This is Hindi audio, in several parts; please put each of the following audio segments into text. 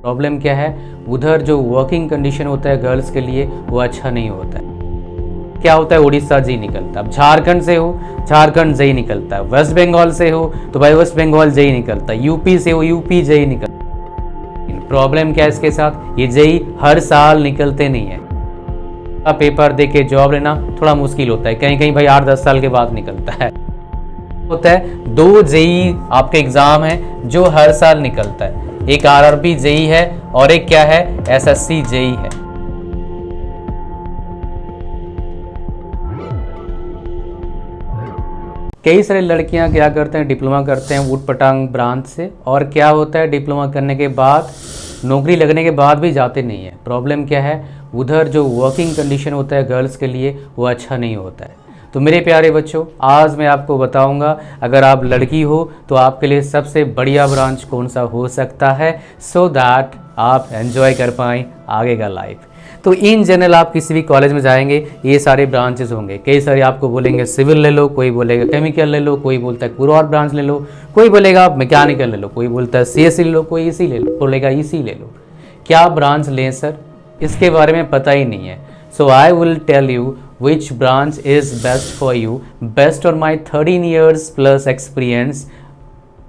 प्रॉब्लम क्या है, उधर जो वर्किंग कंडीशन होता है गर्ल्स के लिए वो अच्छा नहीं होता है। क्या होता है, उड़ीसा जेई निकलता है। अब झारखंड से हो, झारखंड जेई निकलता है। वेस्ट बंगाल से हो तो भाई वेस्ट बंगाल जेई निकलता है। यूपी से हो, यूपी जेई निकलता है। प्रॉब्लम क्या है इसके साथ, ये जेई हर साल निकलते नहीं है। पेपर दे के जॉब लेना थोड़ा मुश्किल होता है, कहीं कहीं भाई 8-10 साल के बाद निकलता है। होता है 2 जेई आपके एग्जाम है जो हर साल निकलता है, एक आरआरबी जेई है और एक क्या है, एसएससी जेई है। कई सारे लड़कियां क्या करते हैं, डिप्लोमा करते हैं ऊट पटांग ब्रांच से, और क्या होता है डिप्लोमा करने के बाद नौकरी लगने के बाद भी जाते नहीं है। प्रॉब्लम क्या है, उधर जो वर्किंग कंडीशन होता है गर्ल्स के लिए वो अच्छा नहीं होता है। तो मेरे प्यारे बच्चों, आज मैं आपको बताऊंगा अगर आप लड़की हो तो आपके लिए सबसे बढ़िया ब्रांच कौन सा हो सकता है, सो दैट आप एंजॉय कर पाएँ आगे का लाइफ। तो इन जनरल आप किसी भी कॉलेज में जाएंगे ये सारे ब्रांचेस होंगे। कई सारे आपको बोलेंगे सिविल ले लो, कोई बोलेगा केमिकल ले लो, कोई बोलता है कोई और ब्रांच ले लो, कोई बोलेगा आप मैकेनिकल ले लो, कोई बोलता है सीएससी ले लो, कोई ईसी ले लो, बोलेगा ईसी ले लो। क्या ब्रांच लें सर, इसके बारे में पता ही नहीं है। So I will tell you which branch is best for you based on my 13 years plus experience।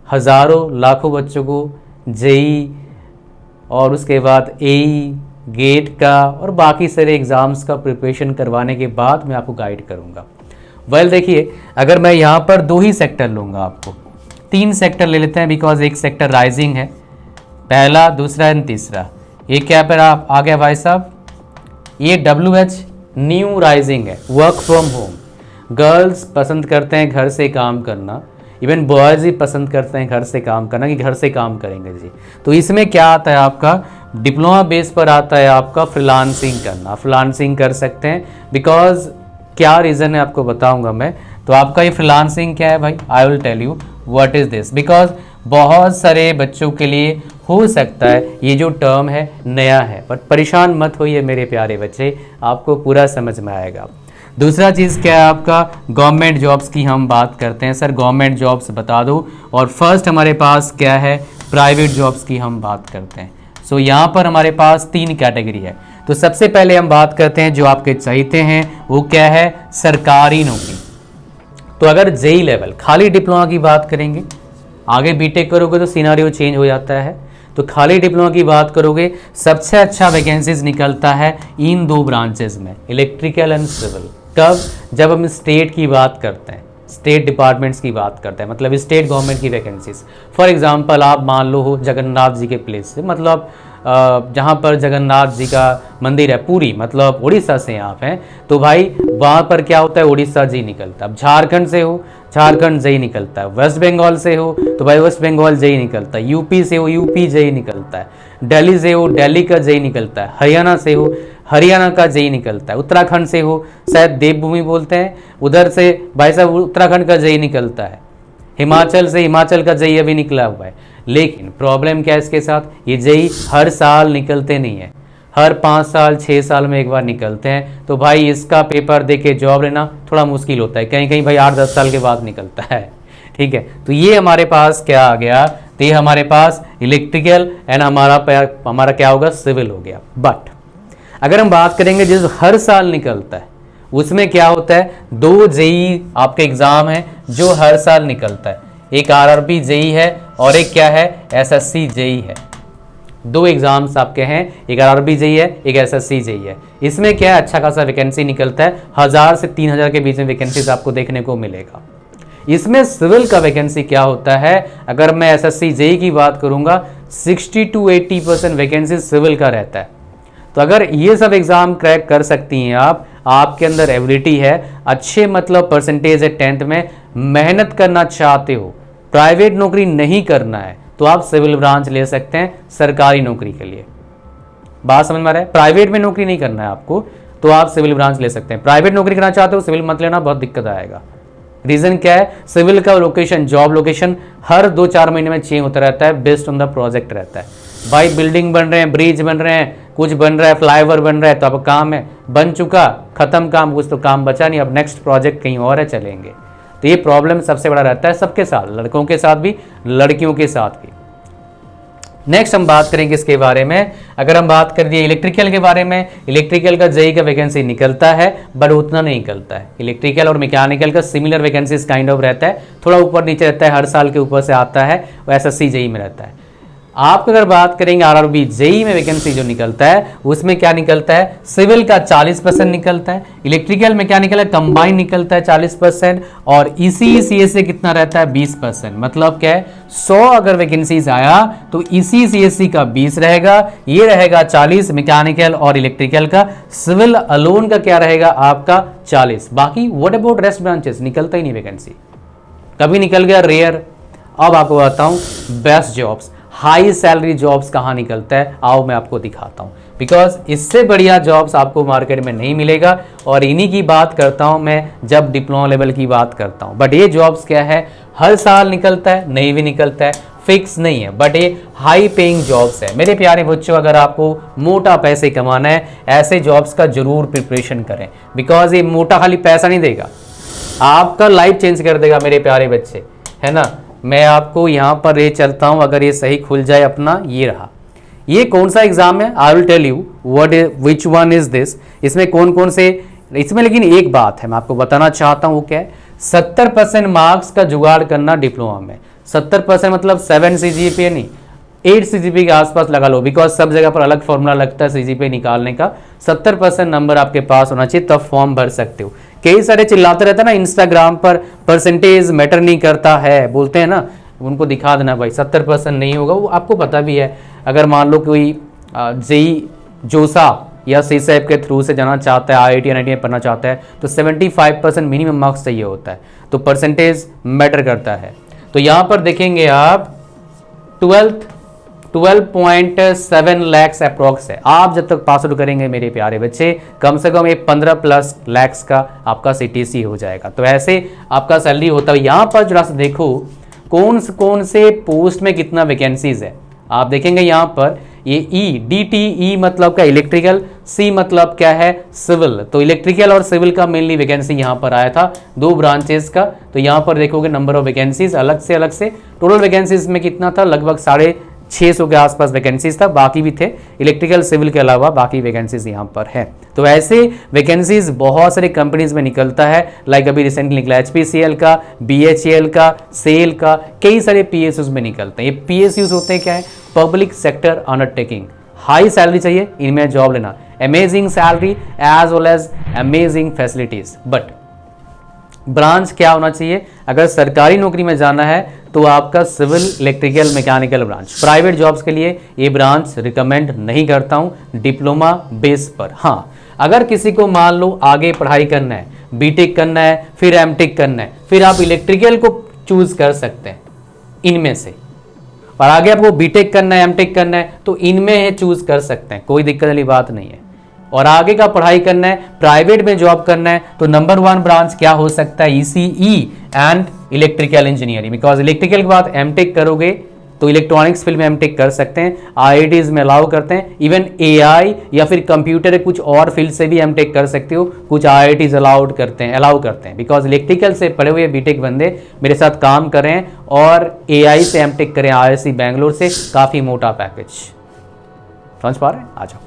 हज़ारों लाखों बच्चों को जेई और उसके बाद एई, गेट का और बाकी सारे एग्ज़ाम्स का प्रिपरेशन करवाने के बाद मैं आपको गाइड करूँगा। वेल देखिए, अगर मैं यहाँ पर 2 ही सेक्टर लूँगा, आपको 3 सेक्टर ले लेते हैं बिकॉज एक सेक्टर राइजिंग है, पहला, दूसरा एंड तीसरा। ये क्या पर आप आ गया भाई साहब, ये WH न्यू राइजिंग है, वर्क फ्रॉम होम। गर्ल्स पसंद करते हैं घर से काम करना, इवन बॉयज़ भी पसंद करते हैं घर से काम करना कि घर से काम करेंगे जी। तो इसमें क्या आता है आपका, डिप्लोमा बेस पर आता है आपका फ्रीलांसिंग करना। फ्रीलांसिंग कर सकते हैं बिकॉज क्या रीज़न है आपको बताऊंगा मैं। तो आपका ये फ्रीलांसिंग क्या है भाई, I will tell you what is this, because बहुत सारे बच्चों के लिए हो सकता है ये जो टर्म है नया है, बट परेशान मत होइए मेरे प्यारे बच्चे, आपको पूरा समझ में आएगा। दूसरा चीज़ क्या है आपका, गवर्नमेंट जॉब्स की हम बात करते हैं। सर गवर्नमेंट जॉब्स बता दो, और फर्स्ट हमारे पास क्या है, प्राइवेट जॉब्स की हम बात करते हैं। सो यहाँ पर हमारे पास 3 कैटेगरी है। तो सबसे पहले हम बात करते हैं जो आपके चाहते हैं वो क्या है, सरकारी नौकरी। तो अगर जेई लेवल खाली डिप्लोमा की बात करेंगे, आगे बीटेक करोगे तो सिनारियो चेंज हो जाता है, तो खाली डिप्लोमा की बात करोगे सबसे अच्छा वैकेंसीज निकलता है इन 2 ब्रांचेस में, इलेक्ट्रिकल एंड सिविल। कब, जब हम स्टेट की बात करते हैं, स्टेट डिपार्टमेंट्स की बात करते हैं, मतलब स्टेट गवर्नमेंट की वैकेंसीज। फॉर एग्जांपल आप मान लो हो जगन्नाथ जी के प्लेस से, मतलब जहाँ पर जगन्नाथ जी का मंदिर है पूरी, मतलब उड़ीसा से आप हैं, तो भाई वहाँ पर क्या होता है, उड़ीसा जी निकलता है। अब झारखंड से हो, झारखंड जेई निकलता है। वेस्ट बंगाल से हो तो भाई वेस्ट बंगाल जेई निकलता है। यूपी से हो, यूपी जेई निकलता है। दिल्ली से हो, दिल्ली का जेई निकलता है। हरियाणा से हो, हरियाणा का जेई निकलता है। उत्तराखंड से हो, शायद देवभूमि बोलते हैं, उधर से भाई साहब उत्तराखंड का जेई निकलता है। हिमाचल से हिमाचल का जेई अभी निकला हुआ है। लेकिन प्रॉब्लम क्या है इसके साथ, ये जेई हर साल निकलते नहीं है, हर 5 साल 6 साल में एक बार निकलते हैं। तो भाई इसका पेपर दे के जॉब लेना थोड़ा मुश्किल होता है, कहीं कहीं भाई 8-10 साल के बाद निकलता है। ठीक है, तो ये हमारे पास क्या आ गया, तो ये हमारे पास इलेक्ट्रिकल एंड हमारा क्या होगा, सिविल हो गया। बट अगर हम बात करेंगे जो हर साल निकलता है, उसमें क्या होता है, 2 जेई आपके एग्जाम है जो हर साल निकलता है, एक आरआरबी जेई है और एक क्या है, एसएससी जेई है। 2 एग्जाम्स आपके हैं, एक आरआरबी जेई है, एक एसएससी जेई है। इसमें क्या है, अच्छा खासा वैकेंसी निकलता है, 1000 से 3000 के बीच में वैकेंसीज आपको देखने को मिलेगा। इसमें सिविल का वैकेंसी क्या होता है, अगर मैं एसएससी जेई की बात करूंगा 60 to 80% वैकेंसी सिविल का रहता है। तो अगर ये सब एग्जाम क्रैक कर सकती हैं आप, आपके अंदर एबिलिटी है, अच्छे मतलब परसेंटेज है 10th में, मेहनत करना चाहते हो, प्राइवेट नौकरी नहीं करना है, तो आप सिविल ब्रांच ले सकते हैं सरकारी नौकरी के लिए। बात समझ में आ रहा है, प्राइवेट में नौकरी नहीं करना है आपको तो आप सिविल ब्रांच ले सकते हैं। प्राइवेट नौकरी करना चाहते हो सिविल मत लेना, बहुत दिक्कत आएगा। रीजन क्या है, सिविल का लोकेशन, जॉब लोकेशन हर 2-4 महीने में चेंज होता रहता है, बेस्ड ऑन द प्रोजेक्ट रहता है। भाई बिल्डिंग बन रहे हैं, ब्रिज बन रहे हैं, कुछ बन रहा है, फ्लाईओवर बन रहा है, तो अब काम है, बन चुका, खत्म काम, कुछ तो काम बचा नहीं, अब नेक्स्ट प्रोजेक्ट कहीं और है, चलेंगे। तो ये प्रॉब्लम सबसे बड़ा रहता है सबके साथ, लड़कों के साथ भी, लड़कियों के साथ भी। नेक्स्ट हम बात करेंगे इसके बारे में। अगर हम बात कर दिए इलेक्ट्रिकल के बारे में, इलेक्ट्रिकल का जेई का वैकेंसी निकलता है बट उतना नहीं निकलता है। इलेक्ट्रिकल और मैकेनिकल का सिमिलर वैकेंसीज काइंड ऑफ रहता है, थोड़ा ऊपर नीचे रहता है, हर साल के ऊपर से आता है, वो एसएससी जेई में रहता है। आप अगर बात करेंगे आरआरबी जेई में वैकेंसी जो निकलता है उसमें क्या निकलता है, सिविल का 40% निकलता है, इलेक्ट्रिकल मैकेनिकल का कंबाइन निकलता है 40%, और ईसीई सीएससी कितना रहता है 20%। मतलब क्या है, 100 अगर वैकेंसीज आया तो ईसीई सीएससी का 20 रहेगा, ये रहेगा 40 मैकेनिकल और इलेक्ट्रिकल का, सिविल अलोन का क्या रहेगा आपका 40। बाकी व्हाट अबाउट रेस्ट ब्रांचेस, निकलता ही नहीं वैकेंसी, कभी निकल गया रेयर। अब आपको बताऊं best jobs, high salary jobs कहाँ निकलता है, आओ मैं आपको दिखाता हूँ, बिकॉज इससे बढ़िया जॉब्स आपको मार्केट में नहीं मिलेगा। और इन्हीं की बात करता हूँ मैं जब डिप्लोमा लेवल की बात करता हूँ। बट ये जॉब्स क्या है, हर साल निकलता है, नहीं भी निकलता है, फिक्स नहीं है, बट ये हाई पेइंग जॉब्स है। मेरे प्यारे बच्चों, अगर आपको मोटा पैसे कमाना है ऐसे जॉब्स का जरूर प्रिपरेशन करें, बिकॉज ये मोटा खाली पैसा नहीं देगा, आपका लाइफ चेंज कर देगा मेरे प्यारे बच्चे, है ना। मैं आपको यहाँ पर ये चलता हूँ, अगर ये सही खुल जाए अपना, ये रहा, ये कौन सा एग्जाम है, I will tell you what which one is this. इसमें कौन कौन से, इसमें लेकिन एक बात है मैं आपको बताना चाहता हूँ, वो क्या है, 70% मार्क्स का जुगाड़ करना डिप्लोमा में। 70% मतलब 7 CGPA नहीं, 8 CGPA के आसपास लगा लो, बिकॉज सब जगह पर अलग फॉर्मूला लगता है CGPA निकालने का। 70% नंबर आपके पास होना चाहिए, तब फॉर्म भर सकते हो। कई सारे चिल्लाते रहते हैं ना इंस्टाग्राम पर, परसेंटेज मैटर नहीं करता है, बोलते हैं ना, उनको दिखा देना भाई 70% नहीं होगा, वो आपको पता भी है। अगर मान लो कोई जेई जोसा या सीसैप के थ्रू से जाना चाहता है, IIT NIT में पढ़ना चाहता है, तो 75% मिनिमम मार्क्स चाहिए होता है, तो परसेंटेज मैटर करता है। तो यहाँ पर देखेंगे आप 12.7 लाख अप्रॉक्स है। आप जब तक पास आउट करेंगे मेरे प्यारे बच्चे, कम से कम 15+ लाख का आपका CTC हो जाएगा। तो ऐसे आपका सैलरी होता है। यहाँ पर जरा से देखो कौन से पोस्ट में कितना वैकेंसीज है। आप देखेंगे यहाँ पर ये DTE मतलब क्या, इलेक्ट्रिकल, C मतलब क्या है, सिविल। तो इलेक्ट्रिकल और सिविल का मेनली वैकेंसी यहाँ पर आया था, 2 ब्रांचेस का। तो यहाँ पर देखोगे नंबर ऑफ वैकेंसीज अलग से टोटल वैकेंसीज में कितना था, लगभग 650 के आसपास वैकेंसीज था, बाकी भी थे इलेक्ट्रिकल सिविल के अलावा, बाकी वैकेंसीज यहाँ पर है। तो ऐसे वैकेंसीज बहुत सारे कंपनीज में निकलता है, लाइक अभी रिसेंटली निकला HPCL का, BHEL का, सेल का, कई सारे PSUs में निकलते हैं। ये PSUs होते हैं क्या है, public sector undertaking. High salary चाहिए, इनमें जॉब लेना, amazing salary as well as amazing facilities. But branch क्या होना चाहिए, अगर सरकारी नौकरी में जाना है तो आपका civil, electrical, mechanical branch. Private jobs के लिए ये ब्रांच रिकमेंड नहीं करता हूं डिप्लोमा बेस पर। हाँ, अगर किसी को मान लो आगे पढ़ाई करना है, बीटेक करना है, फिर एमटेक करना है, फिर आप इलेक्ट्रिकल को चूज कर सकते हैं इनमें से, और आगे आपको बीटेक करना है, एमटेक करना है, तो इनमें चूज कर सकते हैं, कोई दिक्कत वाली बात नहीं है। और आगे का पढ़ाई करना है, प्राइवेट में जॉब करना है, तो नंबर 1 ब्रांच क्या हो सकता है, ECE and electrical engineering. Because electrical के बाद एमटेक करोगे तो इलेक्ट्रॉनिक्स फील्ड में एमटेक कर सकते हैं, IITs में अलाउ करते हैं, इवन AI या फिर कंप्यूटर कुछ और फील्ड से भी एमटेक कर सकते हो, कुछ IITs अलाउ करते हैं। बिकॉज इलेक्ट्रिकल से पढ़े हुए बीटेक बंदे मेरे साथ काम कर रहे हैं और AI से एमटेक करें IISc बैंगलोर से, काफ़ी मोटा पैकेज। समझ पा रहे हैं? आ जाओ,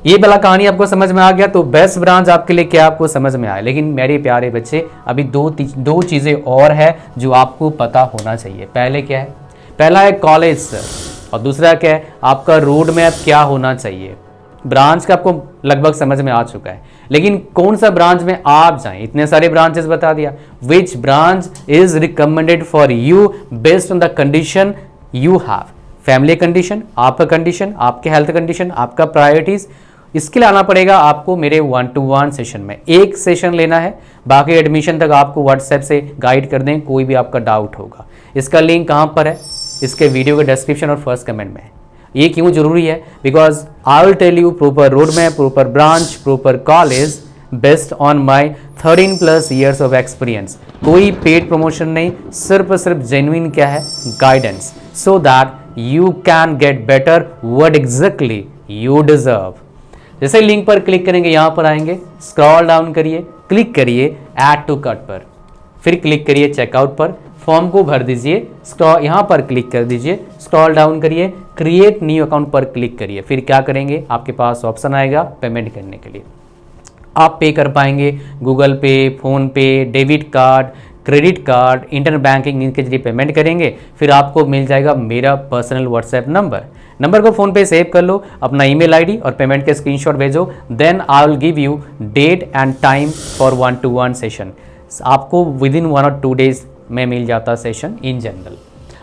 ये वाला कहानी आपको समझ में आ गया। तो बेस्ट ब्रांच आपके लिए क्या आपको समझ में आया। लेकिन मेरे प्यारे बच्चे, अभी दो चीज़ें और है जो आपको पता होना चाहिए। पहले क्या है, पहला है कॉलेज सर, और दूसरा क्या है, आपका रोड मैप क्या होना चाहिए। ब्रांच का आपको लगभग समझ में आ चुका है, लेकिन कौन सा ब्रांच में आप जाएं, इतने सारे ब्रांचेस बता दिया। Which branch is recommended for you based on the condition you have, family condition, आपका कंडीशन, आपके हेल्थ कंडीशन, आपका प्रायोरिटीज। इसके लिए आना पड़ेगा आपको मेरे 1-to-1 सेशन में। एक सेशन लेना है, बाकी एडमिशन तक आपको व्हाट्सएप से गाइड कर दें, कोई भी आपका डाउट होगा। इसका लिंक कहाँ पर है, इसके वीडियो के डिस्क्रिप्शन और फर्स्ट कमेंट में है। ये क्यों जरूरी है, because I will tell you proper road map, proper branch, proper college based on my 13+ years of experience. कोई पेड प्रमोशन नहीं, सिर्फ जेन्युइन क्या है, guidance, so that you can get better what exactly you deserve. जैसे लिंक पर क्लिक करेंगे, यहां पर आएंगे, स्क्रॉल डाउन करिए, क्लिक करिए ऐड टू कार्ट पर, फिर क्लिक करिए चेकआउट पर, फॉर्म को भर दीजिए, यहाँ पर क्लिक कर दीजिए, स्क्रॉल डाउन करिए, क्रिएट न्यू अकाउंट पर क्लिक करिए। फिर क्या करेंगे, आपके पास ऑप्शन आएगा पेमेंट करने के लिए। आप पे कर पाएंगे Google Pay, PhonePe, debit card, credit card, internet banking, इनके जरिए पेमेंट करेंगे। फिर आपको मिल जाएगा मेरा पर्सनल व्हाट्सएप नंबर को फ़ोन पे सेव कर लो, अपना ईमेल आईडी और पेमेंट के स्क्रीनशॉट भेजो। Then I will give you date and time for 1-to-1 session. आपको विदिन 1 और 2 डेज में मिल जाता सेशन इन जनरल।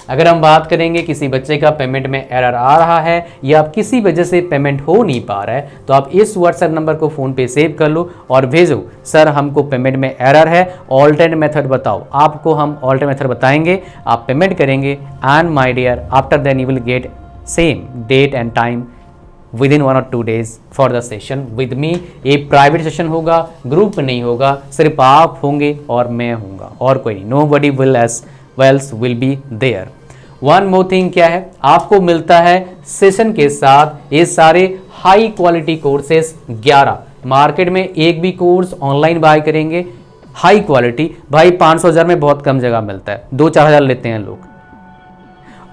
अगर हम बात करेंगे किसी बच्चे का पेमेंट में एरर आ रहा है या किसी वजह से पेमेंट हो नहीं पा रहा है, तो आप इस व्हाट्सएप नंबर को फ़ोन पे सेव कर लो और भेजो, सर हमको पेमेंट में एरर है, ऑल्टरनेट मेथड बताओ। आपको हम ऑल्टरनेट मेथड बताएंगे, आप पेमेंट करेंगे and my dear after then you will get same date and time within 1 और 2 days for the session with me. ये प्राइवेट सेशन होगा, ग्रुप नहीं होगा, सिर्फ आप होंगे और मैं होऊंगा और कोई नहीं। Nobody else will be there. One more thing क्या है, आपको मिलता है सेशन के साथ ये सारे हाई क्वालिटी कोर्सेस 11। मार्केट में एक भी कोर्स ऑनलाइन बाय करेंगे हाई क्वालिटी, भाई 500,000 में बहुत कम जगह मिलता है, 2-4 हज़ार लेते हैं लोग।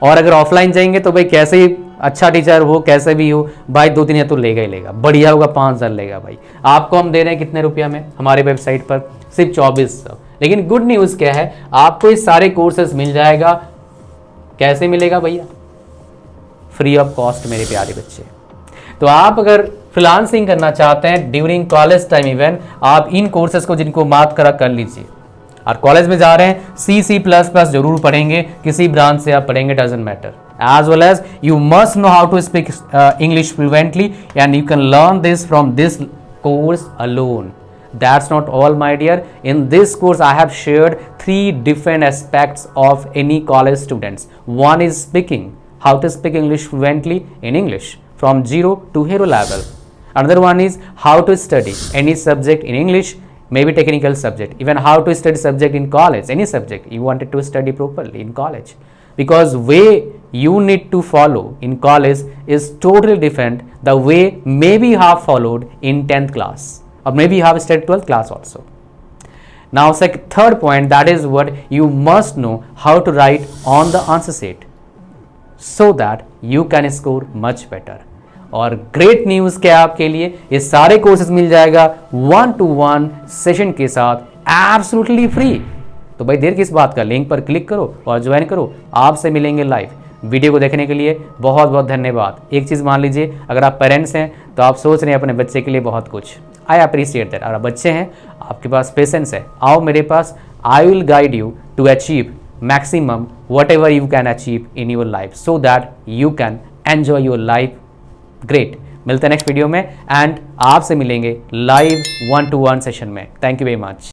और अगर ऑफलाइन जाएंगे तो भाई कैसे ही अच्छा टीचर हो, कैसे भी हो, भाई 2-3 हज़ार तो लेगा ही लेगा, बढ़िया होगा 5,000 लेगा भाई। आपको हम दे रहे हैं कितने रुपया में हमारे वेबसाइट पर, सिर्फ 2400। लेकिन गुड न्यूज़ क्या है, आपको ये सारे कोर्सेज मिल जाएगा। कैसे मिलेगा भैया, फ्री ऑफ कॉस्ट मेरे प्यारे बच्चे। तो आप अगर फ्रीलांसिंग करना चाहते हैं ड्यूरिंग कॉलेज टाइम इवेंट, आप इन कोर्सेज को जिनको मार्क करा कर लीजिए। और कॉलेज में जा रहे हैं C++ जरूर पढ़ेंगे, किसी ब्रांच से आप पढ़ेंगे, doesn't matter. As well as you must know how to speak English fluently and you can learn this from this course alone. That's not all, my dear. In this course I have shared 3 different aspects of any college students. One is speaking, how to speak English fluently in English from 0 to hero level. Another one is how to study any subject in English, maybe technical subject, even how to study subject in college, any subject you wanted to study properly in college. Because way you need to follow in college is totally different the way maybe you have followed in 10th class or maybe you have studied 12th class also. Now third point, that is what you must know how to write on the answer sheet so that you can score much better. और ग्रेट न्यूज़ क्या है आपके लिए, ये सारे कोर्सेज मिल जाएगा 1-to-1 सेशन के साथ एब्सोल्युटली फ्री। तो भाई देर किस बात का, लिंक पर क्लिक करो और ज्वाइन करो, आपसे मिलेंगे लाइव। वीडियो को देखने के लिए बहुत बहुत धन्यवाद। एक चीज़ मान लीजिए, अगर आप पेरेंट्स हैं तो आप सोच रहे हैं अपने बच्चे के लिए बहुत कुछ, आई अप्रिशिएट दैट। अगर बच्चे हैं, आपके पास पेशेंस है, आओ मेरे पास, I will guide you to achieve maximum whatever you can achieve in your life so that you can enjoy your life great. मिलते हैं नेक्स्ट वीडियो में एंड आपसे मिलेंगे लाइव 1-to-1 सेशन में। Thank you very much.